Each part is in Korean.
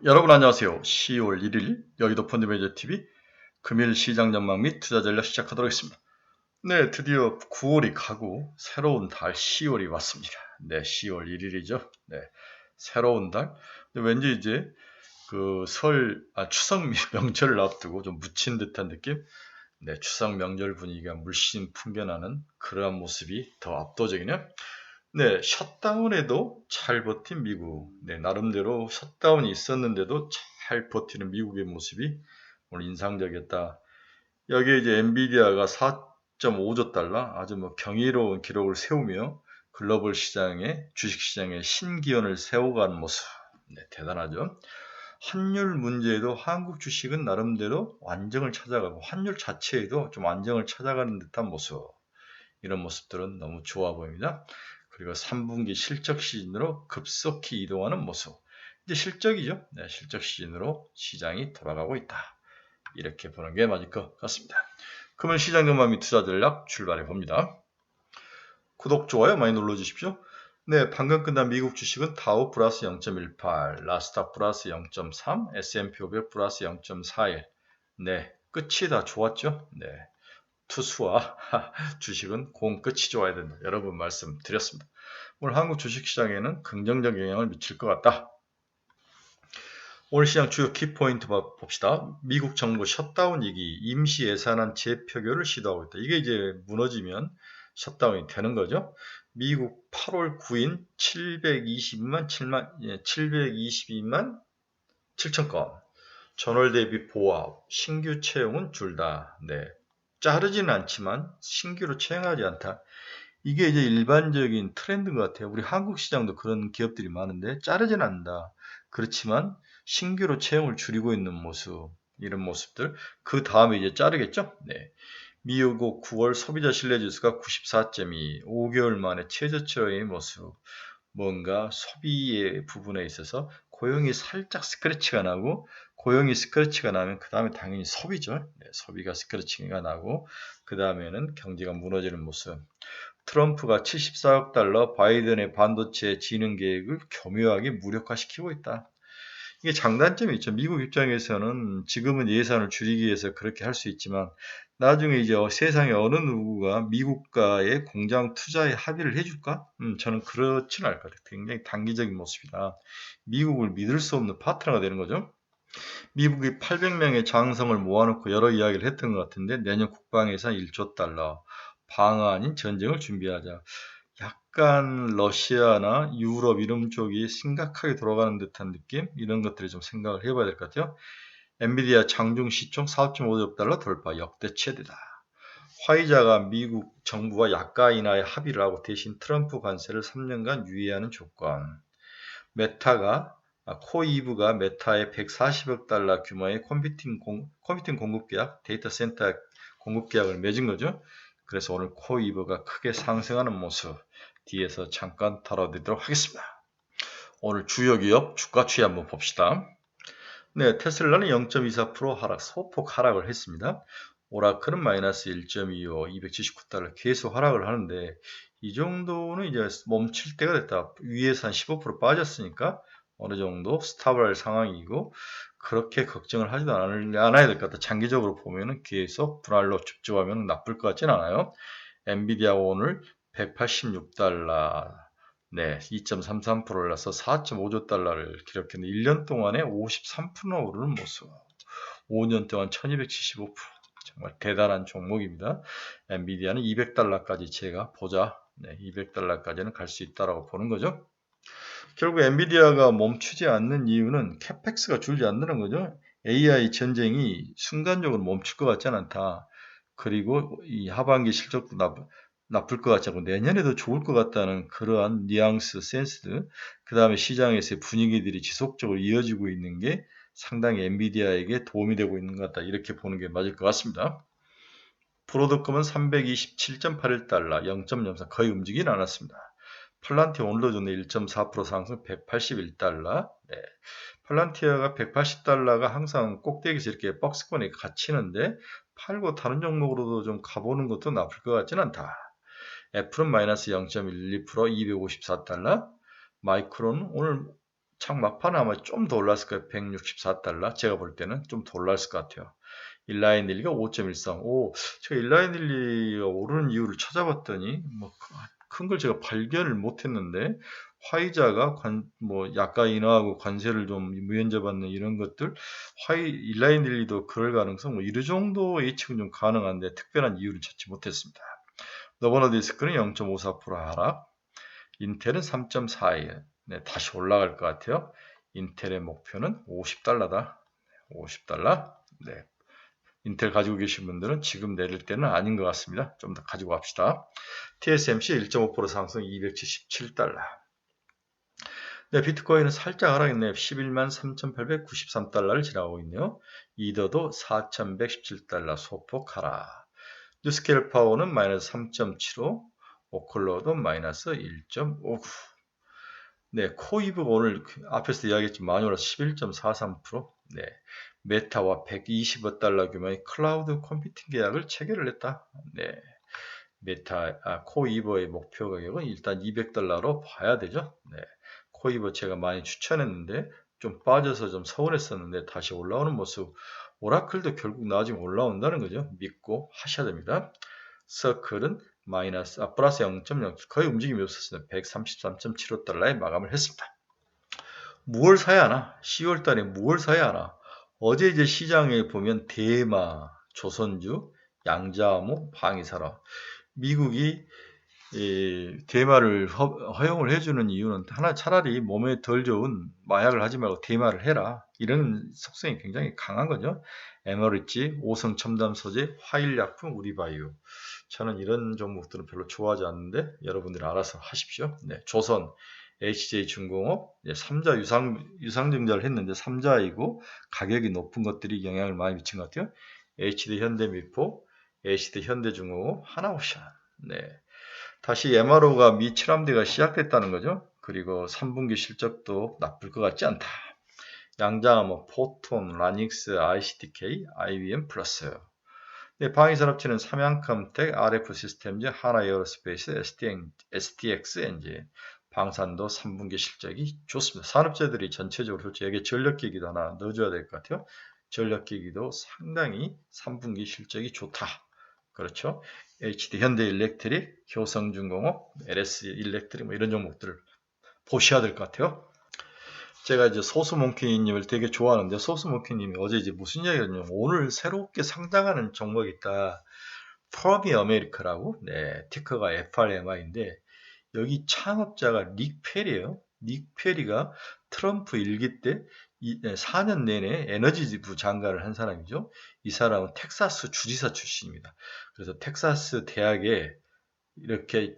여러분 안녕하세요. 10월 1일 여의도 펀드매니저TV 금일 시장 전망 및 투자 전략 시작하도록 하겠습니다. 네, 드디어 9월이 가고 새로운 달 10월이 왔습니다. 네, 10월 1일이죠. 네, 새로운 달. 근데 왠지 이제 추석 명절을 앞두고 좀 묻힌 듯한 느낌? 네, 추석 명절 분위기가 물씬 풍겨나는 그러한 모습이 더 압도적이네요. 네, 셧다운에도 잘 버틴 미국. 네, 나름대로 셧다운이 있었는데도 잘 버티는 미국의 모습이 오늘 인상적이었다. 여기에 이제 엔비디아가 4.5조 달러 아주 뭐 경이로운 기록을 세우며 글로벌 시장에 주식 시장에 신기원을 세워가는 모습. 네, 대단하죠. 환율 문제에도 한국 주식은 나름대로 안정을 찾아가고 환율 자체에도 좀 안정을 찾아가는 듯한 모습. 이런 모습들은 너무 좋아 보입니다. 그리고 3분기 실적 시즌으로 급속히 이동하는 모습. 이제 실적이죠. 네, 실적 시즌으로 시장이 돌아가고 있다. 이렇게 보는 게 맞을 것 같습니다. 그러면 시장 전망 및 투자 전략 출발해 봅니다. 구독, 좋아요 많이 눌러주십시오. 네, 방금 끝난 미국 주식은 다우 플러스 0.18, 나스닥 플러스 0.3, S&P 500 플러스 0.41. 네, 끝이 다 좋았죠? 네. 투수와 주식은 공 끝이 좋아야 된다. 여러 분 말씀드렸습니다. 오늘 한국 주식시장에는 긍정적 영향을 미칠 것 같다. 오늘 시장 주요 키포인트 봅시다. 미국 정부 셧다운 이기 임시 예산안 재표결을 시도하고 있다. 이게 이제 무너지면 셧다운이 되는 거죠. 미국 8월 9일 722만 7천 건. 전월 대비 보합, 신규 채용은 줄다. 네. 자르지는 않지만 신규로 채용하지 않다. 이게 이제 일반적인 트렌드인 것 같아요. 우리 한국 시장도 그런 기업들이 많은데 자르지는 않는다. 그렇지만 신규로 채용을 줄이고 있는 모습, 이런 모습들. 그 다음에 이제 자르겠죠? 네. 미국 9월 소비자 신뢰지수가 94.2, 5개월 만에 최저치의 모습. 뭔가 소비의 부분에 있어서 고용이 살짝 스크래치가 나고 고용이 스크래치가 나면 그 다음에 당연히 소비죠. 네, 소비가 스크래치가 나고 그 다음에는 경제가 무너지는 모습. 트럼프가 74억 달러 바이든의 반도체 진흥 계획을 교묘하게 무력화시키고 있다. 이게 장단점이 있죠. 미국 입장에서는 지금은 예산을 줄이기 위해서 그렇게 할 수 있지만 나중에 이제 세상에 어느 누구가 미국과의 공장 투자에 합의를 해줄까? 저는 그렇지는 않을 것 같아요. 굉장히 단기적인 모습이다. 미국을 믿을 수 없는 파트너가 되는 거죠. 미국이 800명의 장성을 모아놓고 여러 이야기를 했던 것 같은데 내년 국방 예산 1조 달러, 방안인 전쟁을 준비하자. 약간 러시아나 유럽 이런 쪽이 심각하게 돌아가는 듯한 느낌? 이런 것들을 좀 생각을 해봐야 될 것 같아요. 엔비디아 장중 시총 4.5억 달러 돌파 역대 최대다. 화이자가 미국 정부와 약가 인하에 합의를 하고 대신 트럼프 관세를 3년간 유예하는 조건. 코이브가 메타에 140억 달러 규모의 컴퓨팅 공급 계약, 데이터 센터 공급 계약을 맺은 거죠. 그래서 오늘 코이브가 크게 상승하는 모습 뒤에서 잠깐 다뤄드리도록 하겠습니다. 오늘 주요 기업 주가 추이 한번 봅시다. 네, 테슬라는 0.24% 하락, 소폭 하락을 했습니다. 오라클은 마이너스 1.25, 279달러 계속 하락을 하는데 이 정도는 이제 멈출 때가 됐다. 위에서 한 15% 빠졌으니까 어느 정도 스탑할 상황이고 그렇게 걱정을 하지도 않아야 될 것 같다. 장기적으로 보면은 계속 분할로 집중하면 나쁠 것 같진 않아요. 엔비디아 오늘 186달러, 네, 2.33% 올라서 4.5조 달러를 기록했는데 1년 동안에 53% 오르는 모습. 5년 동안 1275%. 정말 대단한 종목입니다. 엔비디아는 200달러까지 제가 보자. 네, 200달러까지는 갈 수 있다라고 보는 거죠. 결국 엔비디아가 멈추지 않는 이유는 캐펙스가 줄지 않는 거죠. AI 전쟁이 순간적으로 멈출 것 같지는 않다. 그리고 이 하반기 실적도 나쁠 것 같지 않고 내년에도 좋을 것 같다는 그러한 뉘앙스, 센스들, 그 다음에 시장에서의 분위기들이 지속적으로 이어지고 있는 게 상당히 엔비디아에게 도움이 되고 있는 것 같다. 이렇게 보는 게 맞을 것 같습니다. 브로드컴은 327.81달러, 0.03 거의 움직이진 않았습니다. 팔란티아 오늘도 좋네. 1.4% 상승 181달러. 네. 팔란티아가 180달러가 항상 꼭대기에서 이렇게 박스권에 갇히는데 팔고 다른 종목으로도 좀 가보는 것도 나쁠 것 같진 않다. 애플은 마이너스 0.12% 254달러. 마이크론은 오늘 창 막판은 아마 좀 더 올랐을 거예요. 164달러. 제가 볼 때는 좀 더 올랐을 것 같아요. 일라인릴리가 5.13. 오, 제가 일라인릴리가 오르는 이유를 찾아봤더니 뭐 큰 걸 제가 발견을 못했는데 화이자가 약가 인하하고 관세를 좀 무연자받는 이런 것들, 일라인릴리도 그럴 가능성 뭐 이런 정도 예측은 좀 가능한데 특별한 이유를 찾지 못했습니다. 노버너디스크는 0.54% 하락, 인텔은 3.41. 네, 다시 올라갈 것 같아요. 인텔의 목표는 50달러다. 50달러. 네. 인텔 가지고 계신 분들은 지금 내릴 때는 아닌 것 같습니다. 좀 더 가지고 갑시다. TSMC 1.5% 상승 277달러. 네, 비트코인은 살짝 하락했네요. 11만 3,893달러를 지나고 있네요. 이더도 4,117달러 소폭 하락. 뉴스케일 파워는 마이너스 3.75, 오클로도 마이너스 1.59. 네, 코이브 오늘 앞에서 이야기했지만 많이 올라서 11.43%. 네, 메타와 120억 달러 규모의 클라우드 컴퓨팅 계약을 체결을 했다. 네, 코이버의 목표 가격은 일단 200달러로 봐야 되죠. 네, 코이버 제가 많이 추천했는데 좀 빠져서 좀 서운했었는데 다시 올라오는 모습. 오라클도 결국 나중에 올라온다는 거죠. 믿고 하셔야 됩니다. 서클은 플러스 0.0, 거의 움직임이 없었어요. 133.75달러에 마감을 했습니다. 무얼 사야 하나? 10월 달에 무얼 사야 하나? 어제 이제 시장에 보면 대마, 조선주, 양자암호, 방위산업. 미국이 대마를 허용을 해주는 이유는 하나, 차라리 몸에 덜 좋은 마약을 하지 말고 대마를 해라. 이런 속성이 굉장히 강한 거죠. 에머리지, 오성 첨단 소재, 화일약품, 우리바이오. 저는 이런 종목들은 별로 좋아하지 않는데 여러분들이 알아서 하십시오. 네, 조선, HJ중공업, 3자 유상증자를 했는데 3자이고 가격이 높은 것들이 영향을 많이 미친 것 같아요. HD 현대미포, HD 현대중공업, 하나옵션. 네. 다시 MRO가 미 7함대가 시작됐다는 거죠. 그리고 3분기 실적도 나쁠 것 같지 않다. 양자암호, 포톤, 라닉스, ICTK, IBM 플러스. 네, 방위산업체는 삼양컴텍, RF시스템즈, 하나에어로스페이스, STX 엔진, 방산도 3분기 실적이 좋습니다. 산업재들이 전체적으로 솔직히 여기 전력기기도 하나 넣어줘야 될 것 같아요. 전력기기도 상당히 3분기 실적이 좋다. 그렇죠. HD 현대일렉트릭, 효성중공업, LS 일렉트릭 뭐 이런 종목들을 보셔야 될 것 같아요. 제가 이제 소스몽키님을 되게 좋아하는데 소스몽키님이 어제 이제 무슨 이야기를 했냐면 오늘 새롭게 상장하는 종목이 있다. 프로미 아메리카라고, 네, 티커가 FRMI인데 여기 창업자가 닉 페리예요. 닉 페리가 트럼프 일기 때 4년 내내 에너지부 장관을 한 사람이죠. 이 사람은 텍사스 주지사 출신입니다. 그래서 텍사스 대학에 이렇게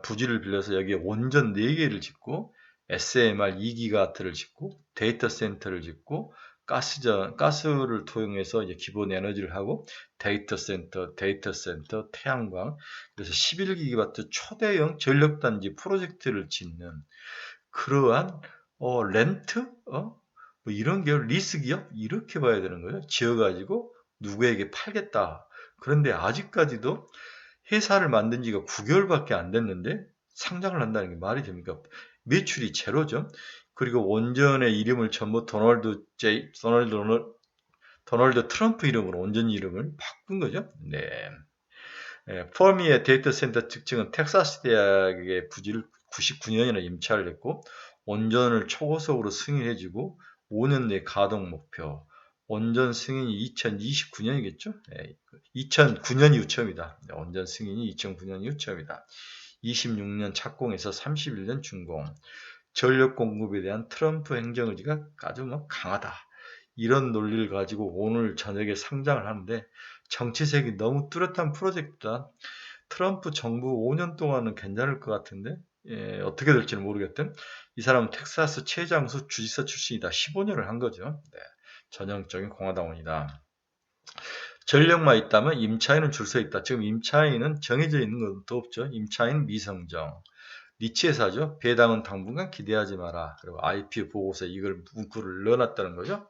부지를 빌려서 여기에 원전 4개를 짓고 SMR 2기가와트를 짓고 데이터 센터를 짓고 가스를 통해서 이제 기본 에너지를 하고 데이터 센터, 태양광, 그래서 11기가와트 초대형 전력단지 프로젝트를 짓는 그러한 렌트, 뭐 이런 기업, 리스 기업 이렇게 봐야 되는 거예요. 지어가지고 누구에게 팔겠다. 그런데 아직까지도 회사를 만든 지가 9개월밖에 안 됐는데 상장을 한다는 게 말이 됩니까? 매출이 제로죠. 그리고 원전의 이름을 전부 도널드 트럼프 이름으로 원전 이름을 바꾼 거죠. 네. 포미의 데이터 센터 특징은 텍사스 대학의 부지를 99년이나 임차를 했고 원전을 초고속으로 승인해주고 5년 내 가동 목표. 원전 승인이 2029년이겠죠? 네, 2009년 이후 처음이다. 원전 승인이 2009년 이후 처음이다. 26년 착공해서 31년 준공. 전력 공급에 대한 트럼프 행정 의지가 아주 강하다. 이런 논리를 가지고 오늘 저녁에 상장을 하는데 정치색이 너무 뚜렷한 프로젝트다. 트럼프 정부 5년 동안은 괜찮을 것 같은데 어떻게 될지는 모르겠든 이 사람은 텍사스 최장수 주지사 출신이다. 15년을 한 거죠. 네, 전형적인 공화당원이다. 전력만 있다면 임차인은 줄 서 있다. 지금 임차인은 정해져 있는 것도 없죠. 임차인 미성정. 리치회사죠. 배당은 당분간 기대하지 마라. 그리고 IP 보고서에 이걸 문구를 넣어놨다는 거죠.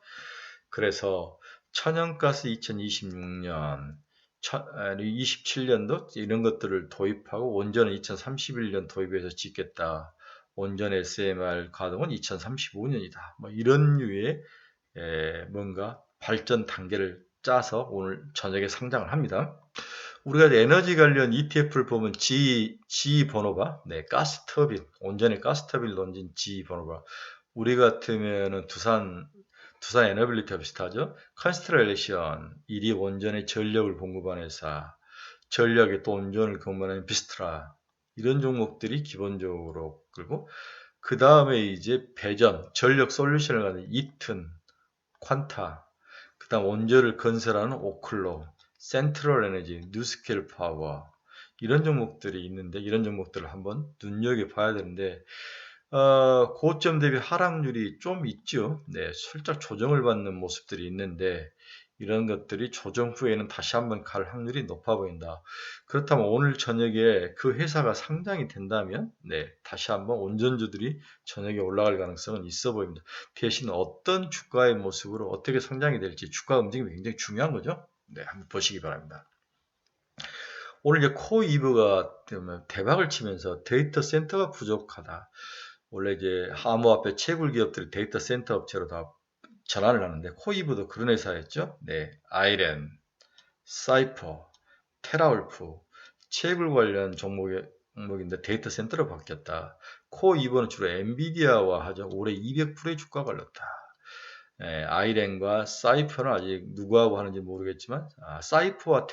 그래서 천연가스 2026년, 27년도 이런 것들을 도입하고 원전은 2031년 도입해서 짓겠다. 온전 SMR 가동은 2035년이다. 뭐 이런 류의 뭔가 발전 단계를 짜서 오늘 저녁에 상장을 합니다. 우리가 에너지 관련 ETF를 보면 G 번호가 가스터빈, 온전히 가스터빈 런진 G 번호가 우리 같으면은 두산 에너빌리티와 비슷하죠. 컨스트렐레이션, 일이 온전히 전력을 공급하는 회사, 전력에 또 온전을 공급하는 비스트라, 이런 종목들이 기본적으로 그리고 그 다음에 이제 배전, 전력 솔루션을 갖는 이튼, 퀀타, 그 다음 온전을 건설하는 오클로, 센트럴 에너지, 뉴스케일 파워, 이런 종목들이 있는데 이런 종목들을 한번 눈여겨봐야 되는데 고점 대비 하락률이 좀 있죠. 네, 살짝 조정을 받는 모습들이 있는데 이런 것들이 조정 후에는 다시 한번 갈 확률이 높아 보인다. 그렇다면 오늘 저녁에 그 회사가 상장이 된다면 다시 한번 온전주들이 저녁에 올라갈 가능성은 있어 보입니다. 대신 어떤 주가의 모습으로 어떻게 성장이 될지 주가 움직임이 굉장히 중요한 거죠. 네, 한번 보시기 바랍니다. 오늘 이제 코이브가 대박을 치면서 데이터 센터가 부족하다. 원래 이제 암호화폐 채굴 기업들이 데이터 센터 업체로 다 전환을 하는데 코이브도 그런 회사였죠. 네, 아이렌, 사이퍼, 테라울프, 채굴 관련 종목인데 데이터 센터로 바뀌었다. 코이브는 주로 엔비디아와 하죠. 올해 200%의 주가가 올랐다. 아이렌과 사이퍼는 아직 누구하고 하는지 모르겠지만 사이퍼와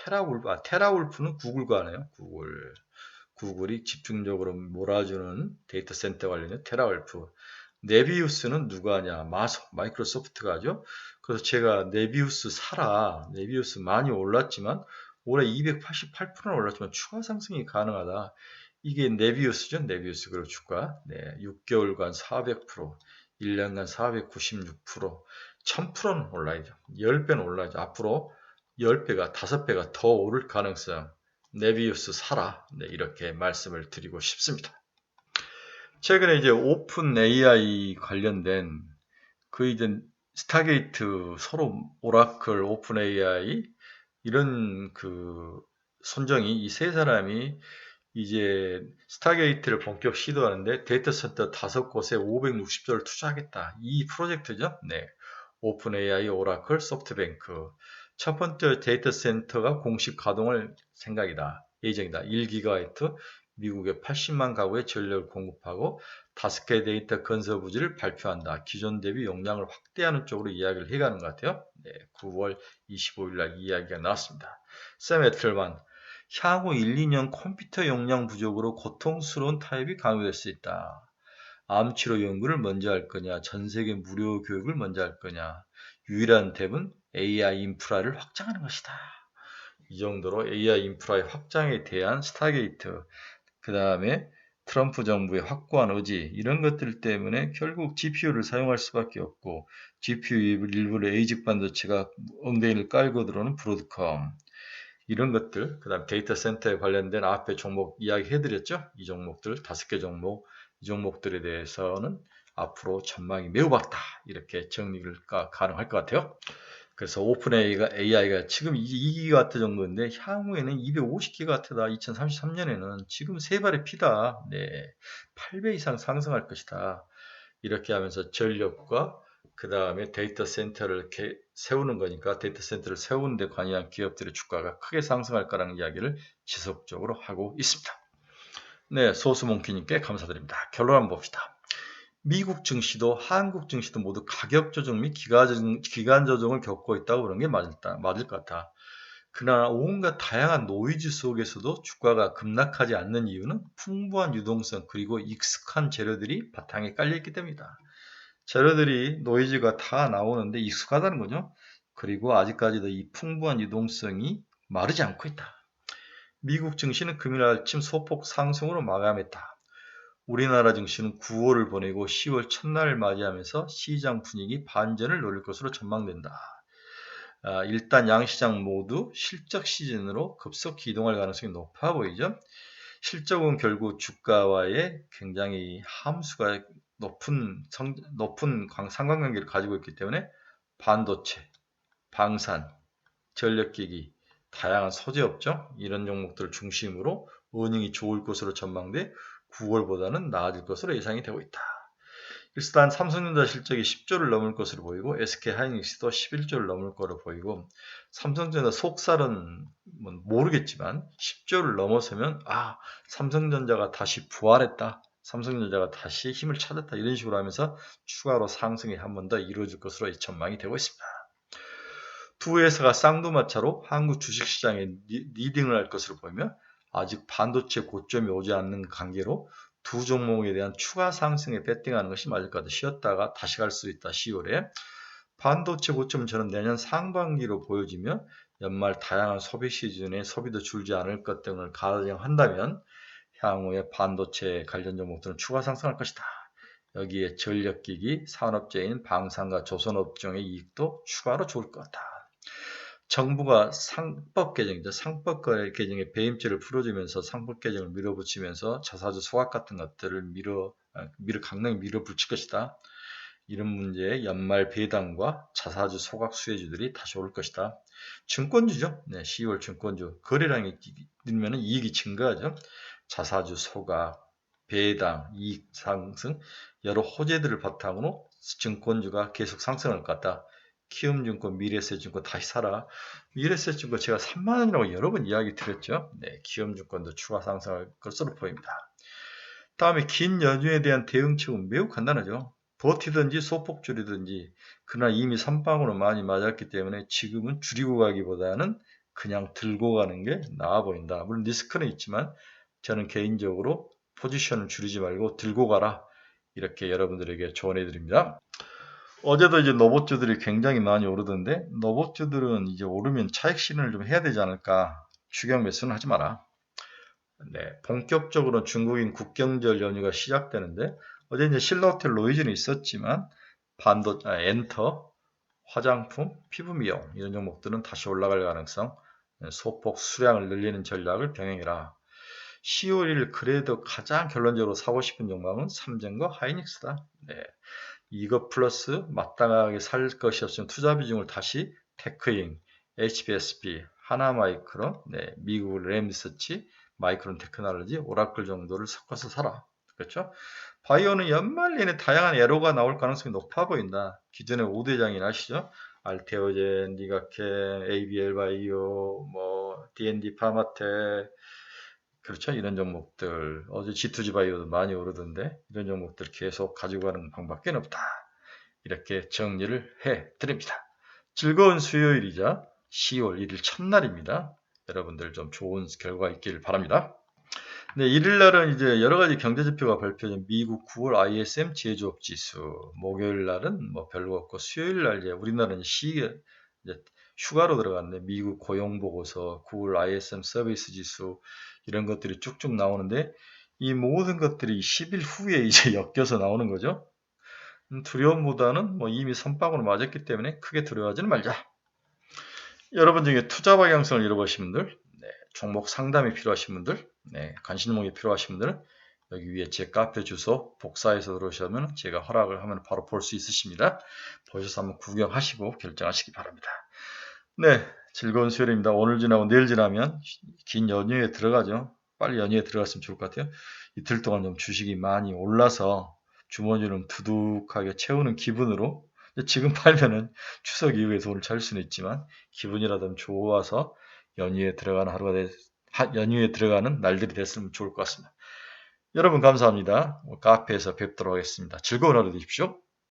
테라울프는 구글과 하네요. 구글이 집중적으로 몰아주는 데이터 센터 관련된 테라울프. 네비우스는 누가 하냐? 마이크로소프트가 하죠. 그래서 제가 네비우스 사라. 네비우스 많이 올랐지만 올해 288%는 올랐지만 추가 상승이 가능하다. 이게 네비우스죠. 네비우스 그리고 주가 6개월간 400%, 1년간 496%, 1000%는 올라야죠. 10배는 올라야죠. 앞으로 10배가 5배가 더 오를 가능성. 네비우스 사라. 이렇게 말씀을 드리고 싶습니다. 최근에 이제 오픈 AI 관련된 그 이제 스타게이트 서로 오라클 오픈 AI 이런 그 손정이 이 세 사람이 이제 스타게이트를 본격 시도하는데 데이터 센터 5곳에 560조를 투자하겠다. 이 프로젝트죠. 네. 오픈 AI, 오라클, 소프트뱅크. 첫 번째 데이터 센터가 공식 가동할 생각이다. 예정이다. 1기가바이트 미국의 80만 가구에 전력을 공급하고 5개 데이터 건설 부지를 발표한다. 기존 대비 용량을 확대하는 쪽으로 이야기를 해가는 것 같아요. 네, 9월 25일 날 이야기가 나왔습니다. 샘 에틀만, 향후 1, 2년 컴퓨터 용량 부족으로 고통스러운 타협이 강요될 수 있다. 암치료 연구를 먼저 할 거냐, 전 세계 무료 교육을 먼저 할 거냐, 유일한 답은 AI 인프라를 확장하는 것이다. 이 정도로 AI 인프라의 확장에 대한 스타게이트, 그 다음에 트럼프 정부의 확고한 의지 이런 것들 때문에 결국 GPU를 사용할 수밖에 없고 GPU 일부를 에이직 반도체가 엉덩이를 깔고 들어오는 브로드컴 이런 것들 그 다음 데이터 센터에 관련된 앞에 종목 이야기 해드렸죠. 이 종목들 5개 종목 이 종목들에 대해서는 앞으로 전망이 매우 밝다 이렇게 정리가 가능할 것 같아요. 그래서 오픈 AI가 지금 2기가와트 정도인데 향후에는 250기가와트다. 2033년에는 지금 세 발의 피다. 네, 8배 이상 상승할 것이다. 이렇게 하면서 전력과 그 다음에 데이터 센터를 이렇게 세우는 거니까 데이터 센터를 세우는 데 관여한 기업들의 주가가 크게 상승할 거라는 이야기를 지속적으로 하고 있습니다. 네, 소수몽키님께 감사드립니다. 결론 한번 봅시다. 미국 증시도 한국 증시도 모두 가격 조정 및 기간 조정을 겪고 있다고 그런 게 맞을 것 같아. 그러나 온갖 다양한 노이즈 속에서도 주가가 급락하지 않는 이유는 풍부한 유동성 그리고 익숙한 재료들이 바탕에 깔려있기 때문이다. 재료들이 노이즈가 다 나오는데 익숙하다는 거죠. 그리고 아직까지도 이 풍부한 유동성이 마르지 않고 있다. 미국 증시는 금요일 아침 소폭 상승으로 마감했다. 우리나라 증시는 9월을 보내고 10월 첫날을 맞이하면서 시장 분위기 반전을 노릴 것으로 전망된다. 일단 양시장 모두 실적 시즌으로 급속히 이동할 가능성이 높아 보이죠. 실적은 결국 주가와의 굉장히 함수가 높은 상관관계를 가지고 있기 때문에 반도체, 방산, 전력기기, 다양한 소재업종 이런 종목들을 중심으로 어닝이 좋을 것으로 전망돼 9월보다는 나아질 것으로 예상이 되고 있다. 일단 삼성전자 실적이 10조를 넘을 것으로 보이고 SK하이닉스도 11조를 넘을 거로 보이고 삼성전자 속살은 모르겠지만 10조를 넘어서면 삼성전자가 다시 부활했다. 삼성전자가 다시 힘을 찾았다. 이런 식으로 하면서 추가로 상승이 한 번 더 이루어질 것으로 전망이 되고 있습니다. 두 회사가 쌍두마차로 한국 주식시장에 리딩을 할 것으로 보이며 아직 반도체 고점이 오지 않는 관계로 두 종목에 대한 추가 상승에 베팅하는 것이 맞을 것 같아요. 쉬었다가 다시 갈 수 있다. 10월에. 반도체 고점은 저는 내년 상반기로 보여지며 연말 다양한 소비 시즌에 소비도 줄지 않을 것 등을 가정한다면 향후에 반도체 관련 종목들은 추가 상승할 것이다. 여기에 전력기기, 산업재인, 방산과 조선업종의 이익도 추가로 좋을 것 같다. 정부가 상법 개정이죠. 상법 개정에 배임죄를 풀어주면서 상법 개정을 밀어붙이면서 자사주 소각 같은 것들을 강력히 밀어붙일 것이다. 이런 문제에 연말 배당과 자사주 소각 수혜주들이 다시 오를 것이다. 증권주죠. 10월 증권주 거래량이 늘면 이익이 증가하죠. 자사주 소각, 배당, 이익 상승 여러 호재들을 바탕으로 증권주가 계속 상승할 것 같다. 키움증권, 미래에셋증권 다시 사라. 미래에셋증권 제가 3만원이라고 여러 번 이야기 드렸죠. 키움증권도 추가 상승할 것으로 보입니다. 다음에 긴 연휴에 대한 대응책은 매우 간단하죠. 버티든지 소폭 줄이든지. 그러나 이미 선방으로 많이 맞았기 때문에 지금은 줄이고 가기보다는 그냥 들고 가는 게 나아 보인다. 물론 리스크는 있지만 저는 개인적으로 포지션을 줄이지 말고 들고 가라. 이렇게 여러분들에게 조언해 드립니다. 어제도 이제 노봇주들이 굉장히 많이 오르던데 노봇주들은 이제 오르면 차익 실현을 좀 해야 되지 않을까. 추격 매수는 하지 마라. 본격적으로 중국인 국경절 연휴가 시작되는데 어제 이제 신라호텔 로이즈는 있었지만 엔터, 화장품, 피부 미용 이런 종목들은 다시 올라갈 가능성, 소폭 수량을 늘리는 전략을 병행해라. 10월 1일 그래도 가장 결론적으로 사고 싶은 종목은 삼성과 하이닉스다. 이것 플러스 마땅하게 살 것이 없으면 투자 비중을 다시 테크잉, HBSP, 하나마이크론, 미국 램리서치, 마이크론 테크놀로지, 오라클 정도를 섞어서 사라. 그렇죠? 바이오는 연말 내내 다양한 에러가 나올 가능성이 높아 보인다. 기존의 5대장이 아시죠? 알테오젠, 니가케, ABL 바이오, D&D 파마텍, 그렇죠? 이런 종목들. 어제 G2G 바이오도 많이 오르던데 이런 종목들 계속 가지고 가는 방법밖에 없다. 이렇게 정리를 해 드립니다. 즐거운 수요일이자 10월 1일 첫날입니다. 여러분들 좀 좋은 결과 있기를 바랍니다. 1일 날은 이제 여러 가지 경제 지표가 발표된 미국 9월 ISM 제조업 지수, 목요일 날은 별로 없고 수요일 날 이제 우리나라는 이제 휴가로 들어갔는데 미국 고용 보고서, 9월 ISM 서비스 지수 이런 것들이 쭉쭉 나오는데 이 모든 것들이 10일 후에 이제 엮여서 나오는 거죠. 두려움보다는 이미 선빵으로 맞았기 때문에 크게 두려워하지는 말자. 여러분 중에 투자 방향성을 잃어버리신 분들, 종목 상담이 필요하신 분들, 관심 종목이 필요하신 분들은 여기 위에 제 카페 주소 복사해서 들어오시면 제가 허락을 하면 바로 볼 수 있으십니다. 보셔서 한번 구경하시고 결정하시기 바랍니다. 즐거운 수요일입니다. 오늘 지나고 내일 지나면 긴 연휴에 들어가죠. 빨리 연휴에 들어갔으면 좋을 것 같아요. 이틀 동안 좀 주식이 많이 올라서 주머니를 두둑하게 채우는 기분으로, 지금 팔면은 추석 이후에 돈을 찾을 수는 있지만 기분이라도 좋아서 연휴에 들어가는 날들이 됐으면 좋을 것 같습니다. 여러분 감사합니다. 카페에서 뵙도록 하겠습니다. 즐거운 하루 되십시오.